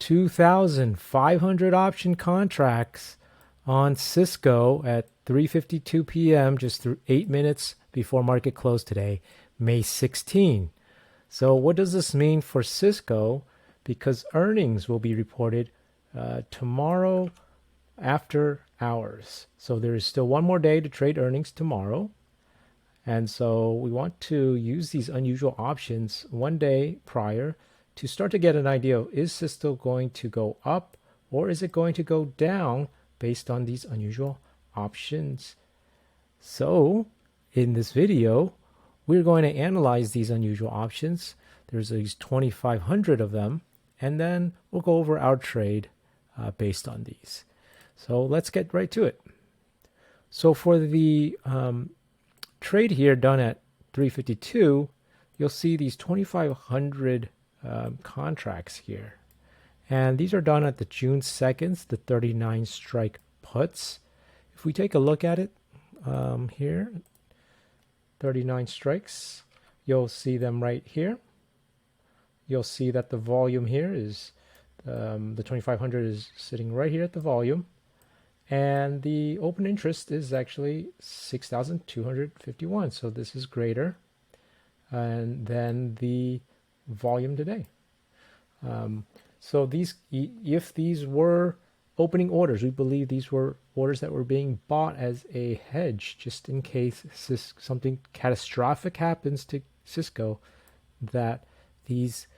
2,500 option contracts on Cisco at 3:52 p.m., just 8 minutes before market close today, May 16. So what does this mean for Cisco? Because earnings will be reported tomorrow after hours. So there is still one more day to trade earnings tomorrow. And so we want to use these unusual options one day prior to start to get an idea of, is Cisco going to go up or is it going to go down based on these unusual options? So in this video, we're going to analyze these unusual options. There's these 2,500 of them, and then we'll go over our trade based on these. So let's get right to it. So for the trade here done at 3:52, you'll see these 2,500 contracts here. And these are done at the June 2nd, the 39 strike puts. If we take a look at it here, 39 strikes, you'll see them right here. You'll see that the volume here is, the 2,500 is sitting right here at the volume. And the open interest is actually 6,251. So this is greater than the volume today. So these, if these were opening orders, we believe these were orders that were being bought as a hedge, just in case something catastrophic happens to Cisco, that these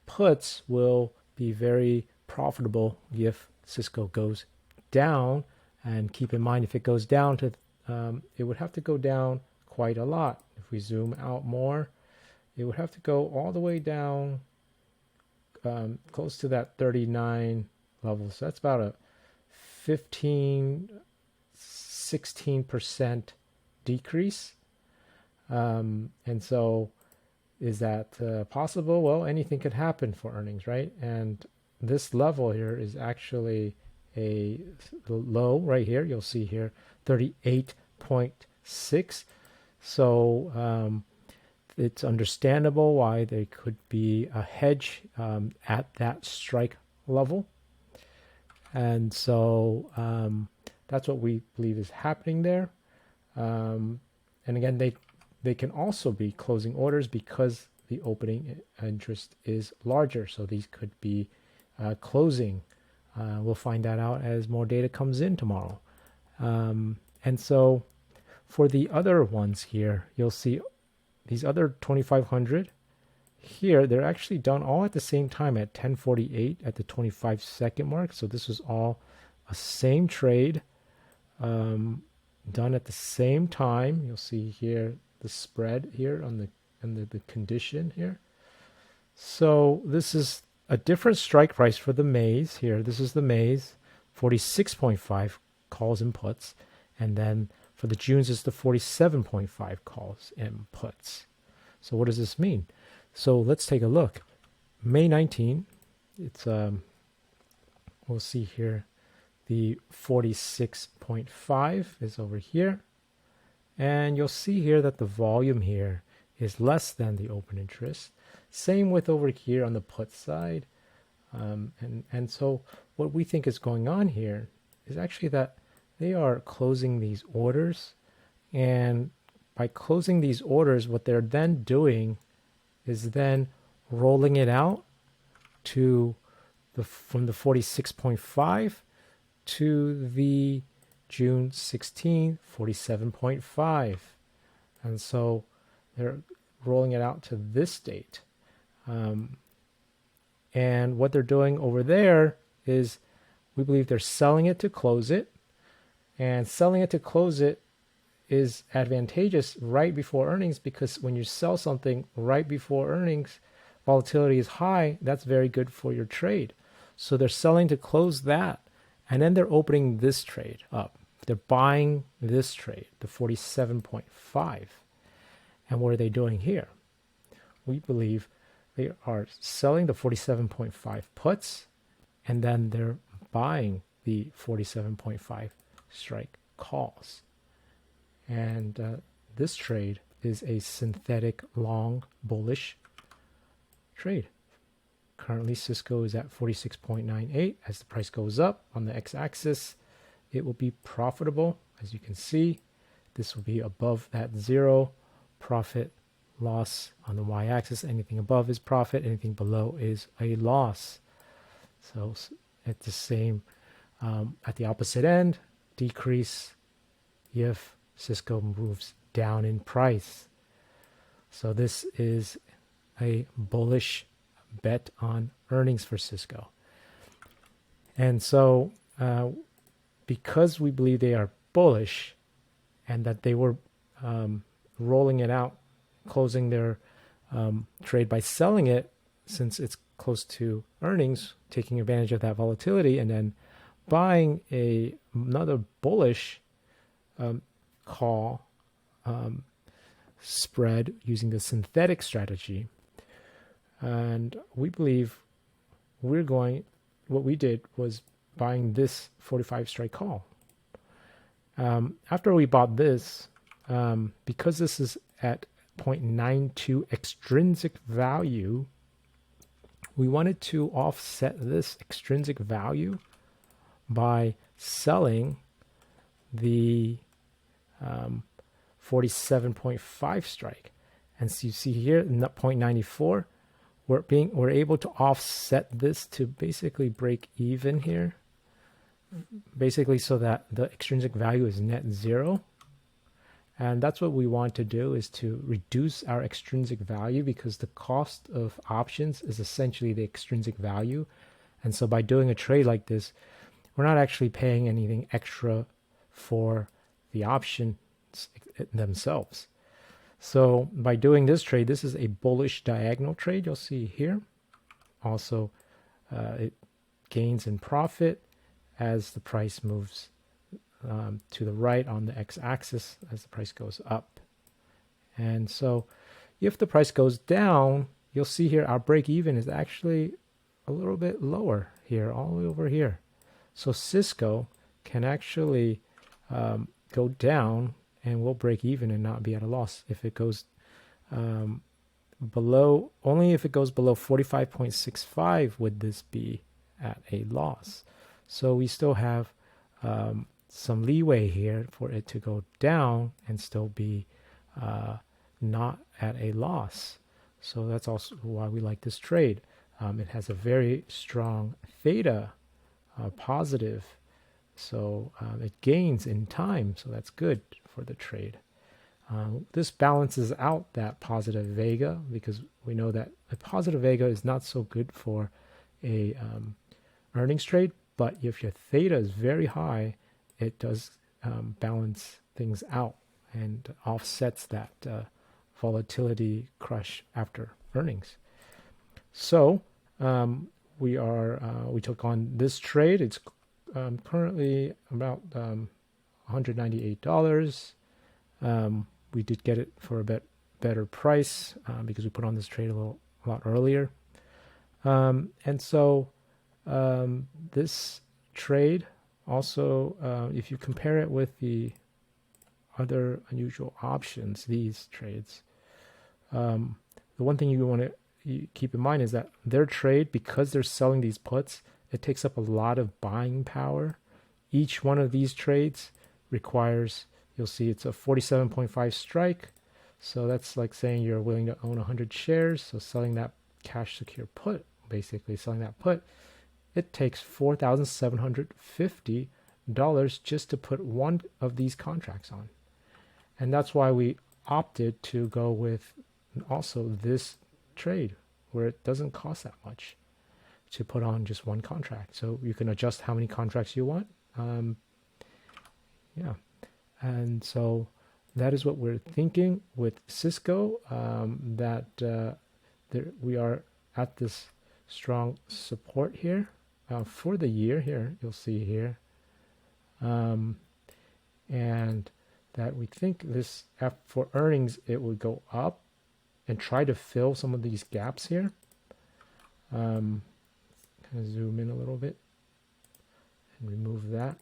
puts will be very profitable if Cisco goes down. And keep in mind, if it goes down to, it would have to go down quite a lot. If we zoom out more, it would have to go all the way down close to that 39 level. So that's about a 16% decrease. And so is that possible? Well, anything could happen for earnings, right? And this level here is actually a low right here. You'll see here 38.6. So it's understandable why there could be a hedge at that strike level. And so that's what we believe is happening there. And again, they can also be closing orders because the opening interest is larger. So these could be closing. We'll find that out as more data comes in tomorrow. And so for the other ones here, you'll see these other 2,500 here, they're actually done all at the same time at 10:48 at the 25-second mark. So this is all a same trade done at the same time. You'll see here the spread here on the condition here. So this is a different strike price for the maize here. This is the maize, 46.5 calls and puts, and then for the Junes is the 47.5 calls and puts. So what does this mean? So let's take a look. May 19, it's we'll see here the 46.5 is over here, and you'll see here that the volume here is less than the open interest. Same with over here on the put side. And so what we think is going on here is actually that they are closing these orders, and by closing these orders, what they're then doing is then rolling it out to from the 46.5 to the June 16, 47.5. And so they're rolling it out to this date. And what they're doing over there is, we believe they're selling it to close it. And selling it to close it is advantageous right before earnings, because when you sell something right before earnings, volatility is high. That's very good for your trade. So they're selling to close that. And then they're opening this trade up. They're buying this trade, the 47.5. And what are they doing here? We believe they are selling the 47.5 puts, and then they're buying the 47.5 strike calls. And this trade is a synthetic long bullish trade. Currently, Cisco is at 46.98. As the price goes up on the x-axis, it will be profitable. As you can see, this will be above that zero. Profit, loss on the y-axis. Anything above is profit. Anything below is a loss. So at the same, at the opposite end, decrease if Cisco moves down in price. So this is a bullish bet on earnings for Cisco. And so because we believe they are bullish and that they were rolling it out, closing their trade by selling it since it's close to earnings, taking advantage of that volatility, and then buying another bullish call spread using the synthetic strategy. And we believe what we did was buying this 45 strike call. After we bought this, because this is at 0.92 extrinsic value, we wanted to offset this extrinsic value by selling the 47.5 strike. And so you see here, 0.94, we're able to offset this to basically break even here, basically so that the extrinsic value is net zero. And that's what we want to do, is to reduce our extrinsic value, because the cost of options is essentially the extrinsic value. And so by doing a trade like this, we're not actually paying anything extra for the options themselves. So by doing this trade, this is a bullish diagonal trade, you'll see here. Also, it gains in profit as the price moves to the right on the x-axis as the price goes up. And so if the price goes down, you'll see here our break even is actually a little bit lower here, all the way over here. So Cisco can actually go down and we'll break even and not be at a loss. If it goes below, only if it goes below 45.65 would this be at a loss. So we still have some leeway here for it to go down and still be not at a loss. So that's also why we like this trade. It has a very strong theta positive, so it gains in time, so that's good for the trade. This balances out that positive vega, because we know that a positive vega is not so good for a earnings trade, but if your theta is very high, it does balance things out and offsets that volatility crush after earnings. So we took on this trade. It's currently about $198. We did get it for a bit better price because we put on this trade a lot earlier. And so this trade also, if you compare it with the other unusual options, these trades, the one thing you want to keep in mind is that their trade, because they're selling these puts, it takes up a lot of buying power. Each one of these trades requires, you'll see it's a 47.5 strike. So that's like saying you're willing to own 100 shares. So selling that cash secure put, basically selling that put, it takes $4,750 just to put one of these contracts on. And that's why we opted to go with also this trade, where it doesn't cost that much to put on just one contract. So you can adjust how many contracts you want. Yeah. And so that is what we're thinking with Cisco, we are at this strong support here for the year here, you'll see here. And that we think this, for earnings, it would go up and try to fill some of these gaps here. Kind of zoom in a little bit and remove that.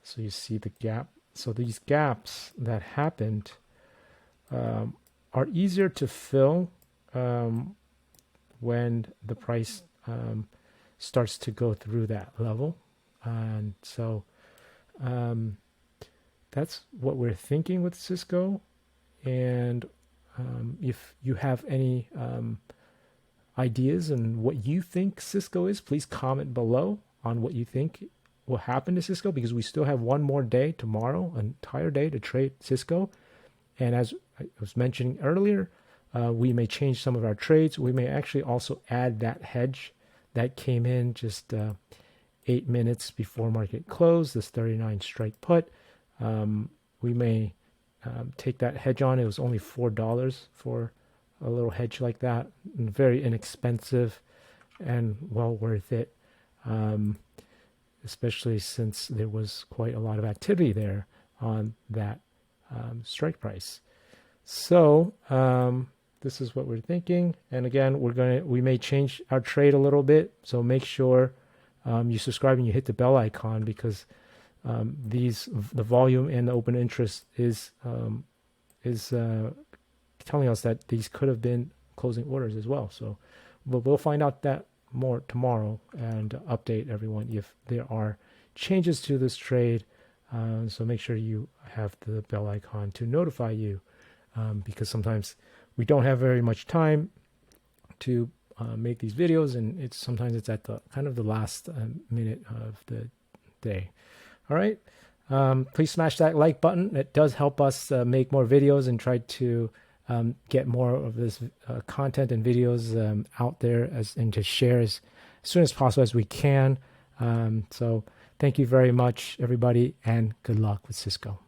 So you see the gap. So these gaps that happened are easier to fill when the price starts to go through that level. And so that's what we're thinking with Cisco. And if you have any ideas on what you think Cisco is, please comment below on what you think will happen to Cisco, because we still have one more day tomorrow, an entire day to trade Cisco. And as I was mentioning earlier, we may change some of our trades. We may actually also add that hedge that came in just 8 minutes before market close, this 39 strike put. We may take that hedge on. It was only $4 for a little hedge like that. Very inexpensive and well worth it, especially since there was quite a lot of activity there on that strike price. So this is what we're thinking. And again, we may change our trade a little bit. So make sure you subscribe and you hit the bell icon, because the volume and the open interest is telling us that these could have been closing orders as well. So we'll find out that more tomorrow and update everyone if there are changes to this trade. So make sure you have the bell icon to notify you, because sometimes we don't have very much time to make these videos, and sometimes it's at the kind of the last minute of the day. All right. Please smash that like button. It does help us make more videos and try to get more of this content and videos out there and to share as soon as possible as we can. So thank you very much, everybody, and good luck with Cisco.